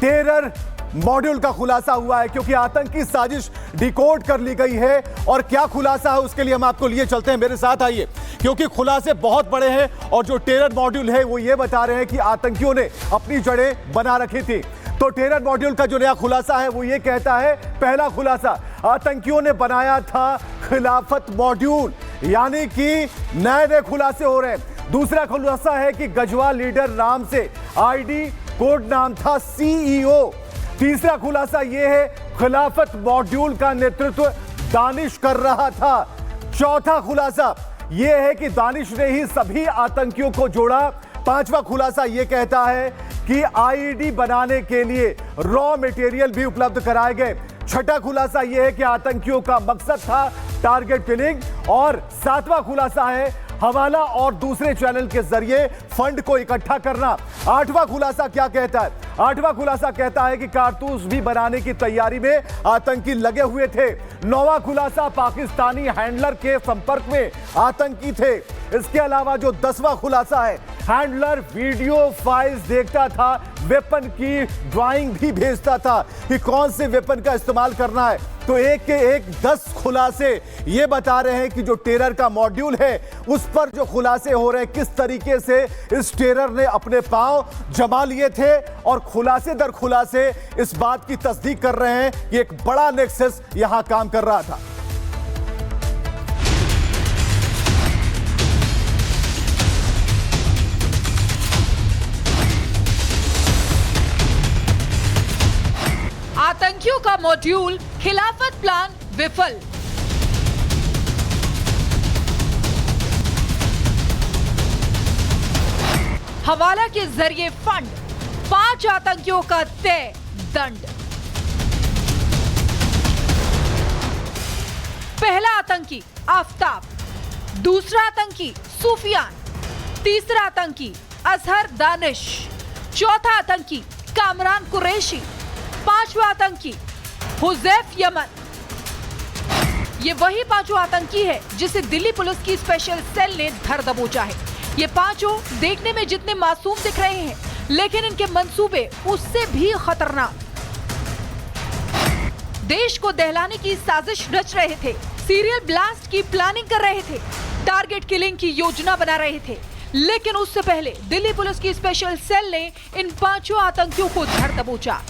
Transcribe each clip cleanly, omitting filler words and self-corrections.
Terror module का खुलासा हुआ है, क्योंकि आतंकी साजिश डिकोड कर ली गई है। और क्या खुलासा है उसके लिए हम आपको लिए चलते हैं, मेरे साथ आइए, क्योंकि खुलासे बहुत बड़े हैं। और जो टेरर मॉड्यूल है वो ये बता रहे हैं कि आतंकियों ने अपनी जड़ें बना रखी थी। तो टेरर मॉड्यूल का जो नया खुलासा है वो ये कहता है, पहला खुलासा, आतंकियों ने बनाया था खिलाफत मॉड्यूल, यानी कि नए नए खुलासे हो रहे हैं। दूसरा खुलासा है कि गजवा लीडर नाम से आईडी कोड नाम था सीईओ। तीसरा खुलासा यह है, खिलाफत मॉड्यूल का नेतृत्व दानिश कर रहा था। चौथा खुलासा यह है कि दानिश ने ही सभी आतंकियों को जोड़ा। पांचवा खुलासा यह कहता है कि आईडी बनाने के लिए रॉ मटेरियल भी उपलब्ध कराए गए। छठा खुलासा यह है कि आतंकियों का मकसद था टारगेट किलिंग। और सातवां खुलासा है हवाला और दूसरे चैनल के जरिए फंड को इकट्ठा करना। आठवां खुलासा क्या कहता है? आठवां खुलासा कहता है कि कारतूस भी बनाने की तैयारी में आतंकी लगे हुए थे। नौवां खुलासा, पाकिस्तानी हैंडलर के संपर्क में आतंकी थे। इसके अलावा जो 10वां खुलासा है, हैंडलर वीडियो फाइल्स देखता था, वेपन की ड्राइंग भी भेजता था कि कौन से वेपन का इस्तेमाल करना है। तो एक के एक 10 खुलासे ये बता रहे हैं कि जो टेरर का मॉड्यूल है उस पर जो खुलासे हो रहे हैं, किस तरीके से इस टेरर ने अपने पांव जमा लिए थे। और खुलासे दर खुलासे इस बात की तस्दीक कर रहे हैं कि एक बड़ा नेक्सस यहां काम कर रहा था। आतंकियों का मॉड्यूल, खिलाफत प्लान विफल। हवाला के जरिए फंड, 5 आतंकियों का तय दंड। पहला आतंकी आफ्ताब, दूसरा आतंकी सुफियान, तीसरा आतंकी अजहर दानिश, चौथा आतंकी कामरान कुरैशी, पांचवा आतंकी हुजैफ यमन। ये वही पांचों आतंकी है जिसे दिल्ली पुलिस की स्पेशल सेल ने धर दबोचा है। ये पांचों देखने में जितने मासूम दिख रहे हैं, लेकिन इनके मंसूबे उससे भी खतरनाक। देश को दहलाने की साजिश रच रहे थे, सीरियल ब्लास्ट की प्लानिंग कर रहे थे, टारगेट किलिंग की योजना बना रहे थे। लेकिन उससे पहले दिल्ली पुलिस की स्पेशल सेल ने इन पांचों आतंकियों को धर दबोचा।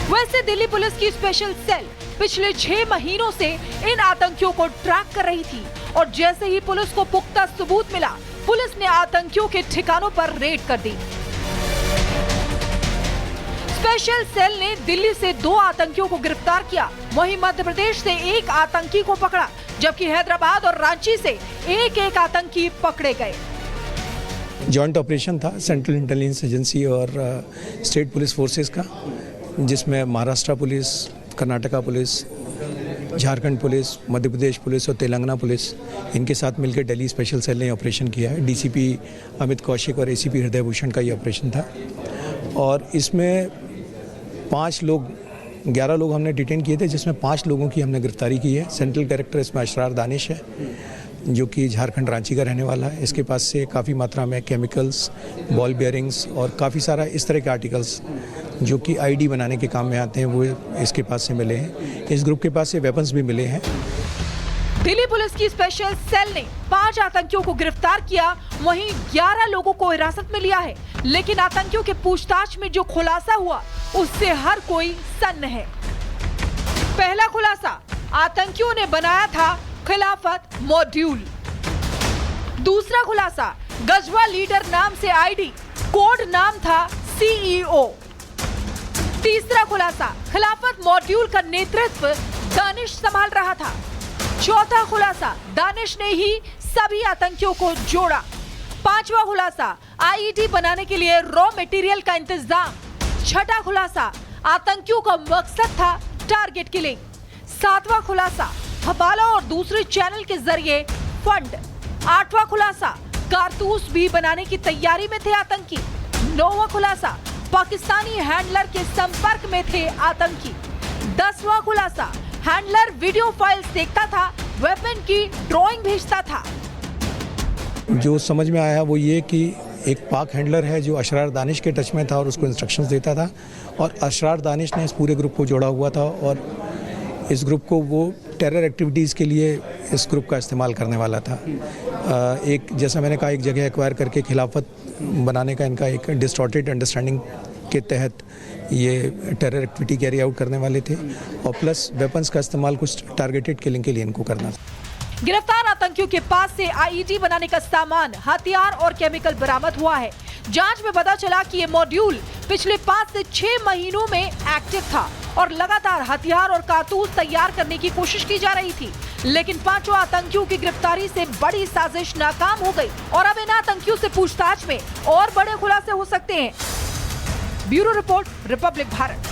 वैसे दिल्ली पुलिस की स्पेशल सेल पिछले 6 महीनों से इन आतंकियों को ट्रैक कर रही थी। और जैसे ही पुलिस को पुख्ता सबूत मिला, पुलिस ने आतंकियों के ठिकानों पर रेड कर दी। स्पेशल सेल ने दिल्ली से 2 आतंकियों को गिरफ्तार किया, वहीं मध्य प्रदेश से 1 आतंकी को पकड़ा, जबकि हैदराबाद और रांची से एक आतंकी पकड़े गए। जॉइंट ऑपरेशन था सेंट्रल इंटेलिजेंस एजेंसी और स्टेट पुलिस फोर्सेस का, जिसमें Maharashtra police, Karnataka police, Jharkhand police, Madhya Pradesh police और तेलंगाना पुलिस, इनके साथ मिलकर दिल्ली स्पेशल सेल ने ऑपरेशन किया है। डीसीपी अमित कौशिक और एसीपी हृदय भूषण का ये ऑपरेशन था। और इसमें 11 लोग हमने डिटेन किए थे, जिसमें 5 लोगों की हमने गिरफ्तारी की है। सेंट्रल कैरेक्टर इसमें अशरार दानिश है, जो कि झारखंड रांची का रहने वाला है। इसके पास से काफ़ी मात्रा में केमिकल्स, बॉल बेयरिंग्स और काफ़ी सारा इस तरह के आर्टिकल्स जो कि आईडी बनाने के काम में आते हैं, वो इसके पास से मिले हैं। इस ग्रुप के पास से वेपन्स भी मिले हैं। दिल्ली पुलिस की स्पेशल सेल ने 5 आतंकियों को गिरफ्तार किया, वहीं 11 लोगों को हिरासत में लिया है। लेकिन आतंकियों के पूछताछ में जो खुलासा हुआ, उससे हर कोई सन्न है। पहला खुलासा, आतंकियों ने बनाया था खिलाफत मॉड्यूल। दूसरा खुलासा, गजवा लीडर नाम से आईडी, कोड नाम था सीईओ। तीसरा खुलासा, खिलाफत मॉड्यूल का नेतृत्व दानिश संभाल रहा था। चौथा खुलासा, दानिश ने ही सभी आतंकियों को जोड़ा। पांचवा खुलासा, आईडी बनाने के लिए रॉ मटेरियल का इंतजाम। छठा खुलासा, आतंकियों का मकसद था टारगेट किलिंग। सातवां खुलासा, हवाला और दूसरे चैनल के जरिए फंड। आठवां खुलासा, कारतूस भी बनाने की तैयारी में थे आतंकी। नौवां खुलासा, पाकिस्तानी हैंडलर के संपर्क में थे आतंकी। 10वां खुलासा, हैंडलर वीडियो फाइल्स देखता था, वेपन की ड्राइंग भेजता था। जो समझ में आया वो ये कि एक पाक हैंडलर है जो अशरार दानिश के टच में था और उसको इंस्ट्रक्शंस देता था, और अशरार दानिश ने इस पूरे ग्रुप को जोड़ा हुआ था और इस ग्रुप को वो टेरर एक्टिविटीज़ के लिए इस ग्रुप का इस्तेमाल करने वाला था। एक जैसा मैंने कहा, एक जगह एक्वायर करके खिलाफत बनाने का इनका एक डिस्टॉर्टेड अंडरस्टैंडिंग के तहत ये टेरर एक्टिविटी कैरी आउट करने वाले थे, और प्लस वेपन्स का इस्तेमाल कुछ टारगेटेड किलिंग के लिए इनको करना था। गिरफ्तार आतंकियों के पास से आईईडी बनाने का सामान, हथियार और केमिकल बरामद हुआ है। जांच में पता चला कि ये मॉड्यूल पिछले 5 से 6 महीनों में एक्टिव था और लगातार हथियार और कारतूस तैयार करने की कोशिश की जा रही थी, लेकिन 5 आतंकियों की गिरफ्तारी से बड़ी साजिश नाकाम हो गई और अब इन आतंकियों से पूछताछ में और बड़े खुलासे हो सकते हैं। Bureau report, Republic Bharat.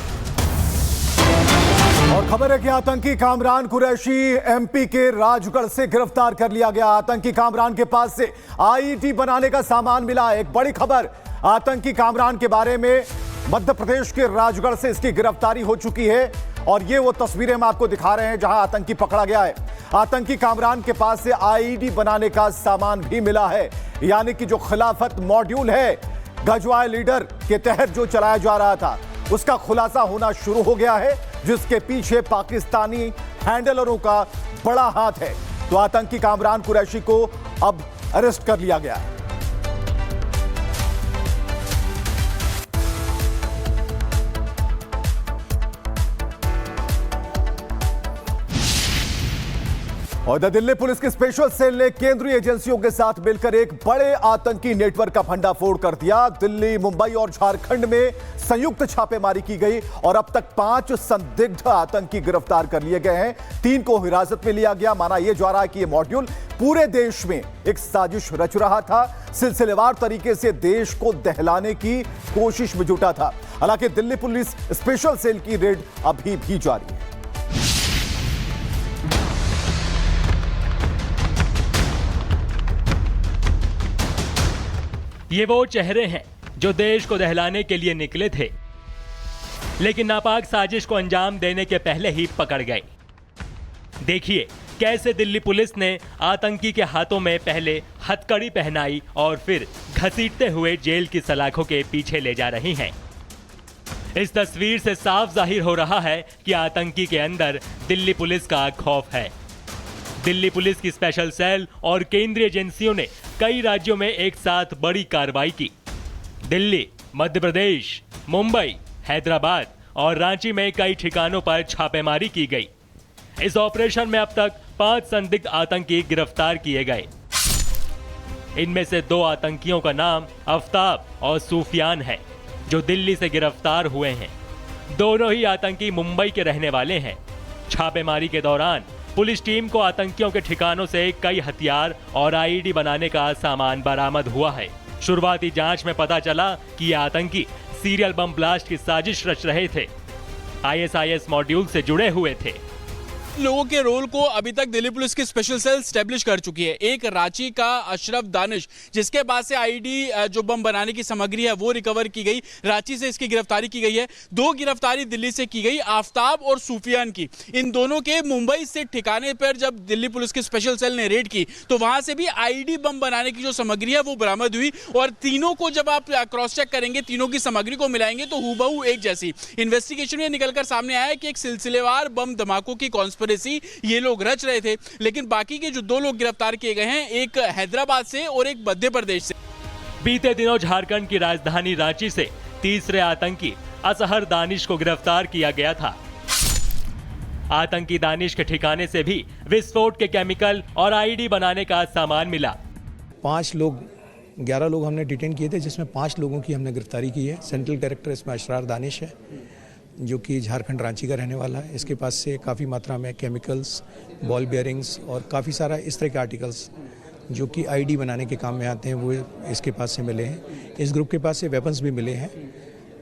और खबर है कि आतंकी कामरान कुरैशी एमपी के राजगढ़ से गिरफ्तार कर लिया गया। आतंकी कामरान के पास से आईईडी बनाने का सामान मिला। एक बड़ी खबर आतंकी कामरान के बारे में, मध्य प्रदेश के राजगढ़ से इसकी गिरफ्तारी हो चुकी है और ये वो तस्वीरें हम आपको दिखा रहे हैं जहां आतंकी पकड़ा गया है। आतंकी कामरान के पास से आईईडी बनाने का सामान भी मिला है, यानी कि जो खिलाफत मॉड्यूल है गजवाए लीडर के तहत जो चलाया जा रहा था उसका खुलासा होना शुरू हो गया है, जिसके पीछे पाकिस्तानी हैंडलरों का बड़ा हाथ है। तो आतंकी कामरान कुरैशी को अब अरेस्ट कर लिया गया है। और दिल्ली पुलिस की स्पेशल सेल ने केंद्रीय एजेंसियों के साथ मिलकर एक बड़े आतंकी नेटवर्क का भंडाफोड़ कर दिया। दिल्ली, मुंबई और झारखंड में संयुक्त छापेमारी की गई और अब तक 5 संदिग्ध आतंकी गिरफ्तार कर लिए गए हैं। 3 को हिरासत में लिया गया। माना यह जा रहा है कि यह मॉड्यूल पूरे देश में एक साजिश रच रहा था, सिलसिलेवार तरीके से देश को दहलाने की कोशिश में जुटा था। हालांकि दिल्ली पुलिस स्पेशल सेल की रेड अभी भी जारी है। ये वो चेहरे हैं जो देश को दहलाने के लिए निकले थे, लेकिन नापाक साजिश को अंजाम देने के पहले ही पकड़ गए। देखिए कैसे दिल्ली पुलिस ने आतंकी के हाथों में पहले हथकड़ी पहनाई और फिर घसीटते हुए जेल की सलाखों के पीछे ले जा रही हैं। इस तस्वीर से साफ जाहिर हो रहा है कि आतंकी के अंदर दिल्ली पुलिस का खौफ है। दिल्ली पुलिस की स्पेशल सेल और केंद्रीय एजेंसियों ने कई राज्यों में एक साथ बड़ी कार्रवाई की। दिल्ली, मध्य प्रदेश, मुंबई, हैदराबाद और रांची में कई ठिकानों पर छापेमारी की गई। इस ऑपरेशन में अब तक 5 संदिग्ध आतंकी गिरफ्तार किए गए। इनमें से 2 आतंकियों का नाम आफ्ताब और सूफियान है, जो दिल्ली से गिरफ्तार हुए हैं। दोनों ही आतंकी मुंबई के रहने वाले हैं। छापेमारी के दौरान पुलिस टीम को आतंकियों के ठिकानों से कई हथियार और आईईडी बनाने का सामान बरामद हुआ है। शुरुआती जांच में पता चला कि ये आतंकी सीरियल बम ब्लास्ट की साजिश रच रहे थे। आईएसआईएस मॉड्यूल से जुड़े हुए थे। लोगों के रोल को अभी तक दिल्ली पुलिस की स्पेशल सेल स्टैब्लिश कर चुकी है। एक रांची का अशरफ दानिश, जिसके पास से आईडी जो बम बनाने की सामग्री है वो रिकवर की गई, रांची से इसकी गिरफ्तारी की गई है। 2 गिरफ्तारी दिल्ली से की गई, आफ्ताब और सूफियान की। इन दोनों के मुंबई से ठिकाने पर जब दिल्ली पुलिस की स्पेशल सेल ने रेड की तो वहां से भी आईडी बम बनाने की जो सामग्री है वो बरामद हुई, और तीनों को जब आप क्रॉस चेक करेंगे, तीनों की सामग्री को मिलाएंगे तो हूबहू एक जैसी। इन्वेस्टिगेशन में निकलकर सामने आया कि एक सिलसिलेवार बम धमाकों की ये लोग रच रहे थे। लेकिन बाकी के जो 2 लोग गिरफ्तार किए गए हैं, एक हैदराबाद से और एक मध्य प्रदेश से। बीते दिनों झारखंड की राजधानी रांची से तीसरे आतंकी असहर दानिश को गिरफ्तार किया गया था। आतंकी दानिश के ठिकाने से भी विस्फोट के केमिकल और आईडी बनाने का सामान मिला। 11 लोग हमने डिटेन किए थे, जिसमें 5 लोगों की हमने गिरफ्तारी की है। सेंट्रल कैरेक्टर इसमें अशरार दानिश है, जो कि झारखंड रांची का रहने वाला है। इसके पास से काफ़ी मात्रा में केमिकल्स, बॉल बेयरिंग्स और काफ़ी सारा इस तरह के आर्टिकल्स जो कि आईडी बनाने के काम में आते हैं वो इसके पास से मिले हैं। इस ग्रुप के पास से वेपन्स भी मिले हैं।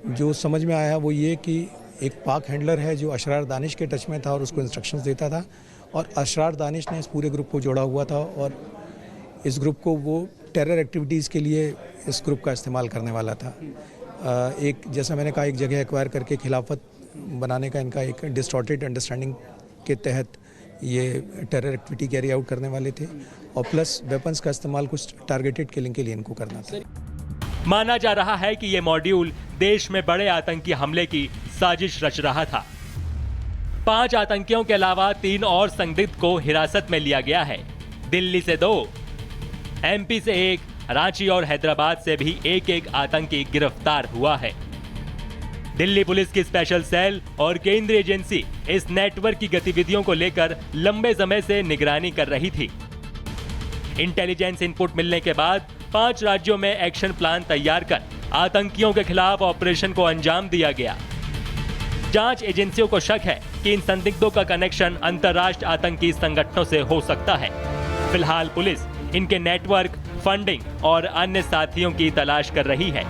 जो समझ में आया वो ये कि एक पाक हैंडलर है जो अशरार दानिश के टच में था और उसको इंस्ट्रक्शंस देता था, और अशरार दानिश ने इस पूरे ग्रुप को जोड़ा हुआ था और इस ग्रुप को वो टेरर एक्टिविटीज़ के लिए इस ग्रुप का इस्तेमाल करने वाला था। एक जैसा मैंने कहा, एक जगह एक्वायर करके खिलाफत बनाने का इनका एक डिस्टॉर्टेड अंडरस्टैंडिंग के तहत ये टेरर एक्टिविटी कैरी आउट करने वाले थे, और प्लस वेपन्स का इस्तेमाल कुछ टारगेटेड किलिंग के लिए इनको करना था। माना जा रहा है कि यह मॉड्यूल देश में बड़े आतंकी हमले की साजिश रच रहा था। 5 आतंकियों के अलावा 3 और संदिग्ध को हिरासत में लिया गया है। दिल्ली से 2, एमपी से 1, रांची और हैदराबाद से भी एक आतंकी गिरफ्तार हुआ है। दिल्ली पुलिस की स्पेशल सेल और केंद्रीय एजेंसी इस नेटवर्क की गतिविधियों को लेकर लंबे समय से निगरानी कर रही थी। इंटेलिजेंस इनपुट मिलने के बाद 5 राज्यों में एक्शन प्लान तैयार कर आतंकियों के खिलाफ ऑपरेशन को अंजाम दिया गया। जांच एजेंसियों को शक है कि इन संदिग्धों का कनेक्शन अंतर्राष्ट्रीय आतंकी संगठनों से हो सकता है। फिलहाल पुलिस इनके नेटवर्क, फंडिंग और अन्य साथियों की तलाश कर रही है।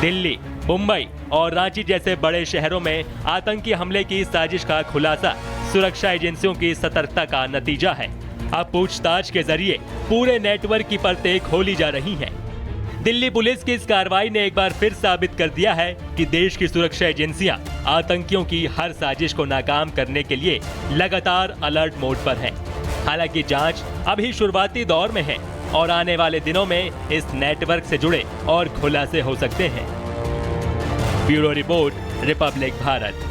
दिल्ली, मुंबई और रांची जैसे बड़े शहरों में आतंकी हमले की साजिश का खुलासा सुरक्षा एजेंसियों की सतर्कता का नतीजा है। अब पूछताछ के जरिए पूरे नेटवर्क की परतें खोली जा रही हैं। दिल्ली पुलिस की इस कार्रवाई ने एक बार फिर साबित कर दिया है कि देश की सुरक्षा एजेंसियां आतंकियों की हर साजिश को नाकाम करने के लिए लगातार अलर्ट मोड पर हैं। हालांकि जांच अभी शुरुआती दौर में है और आने वाले दिनों में इस नेटवर्क से जुड़े और खुलासे हो सकते हैं। Bureau report, Republic Bharat.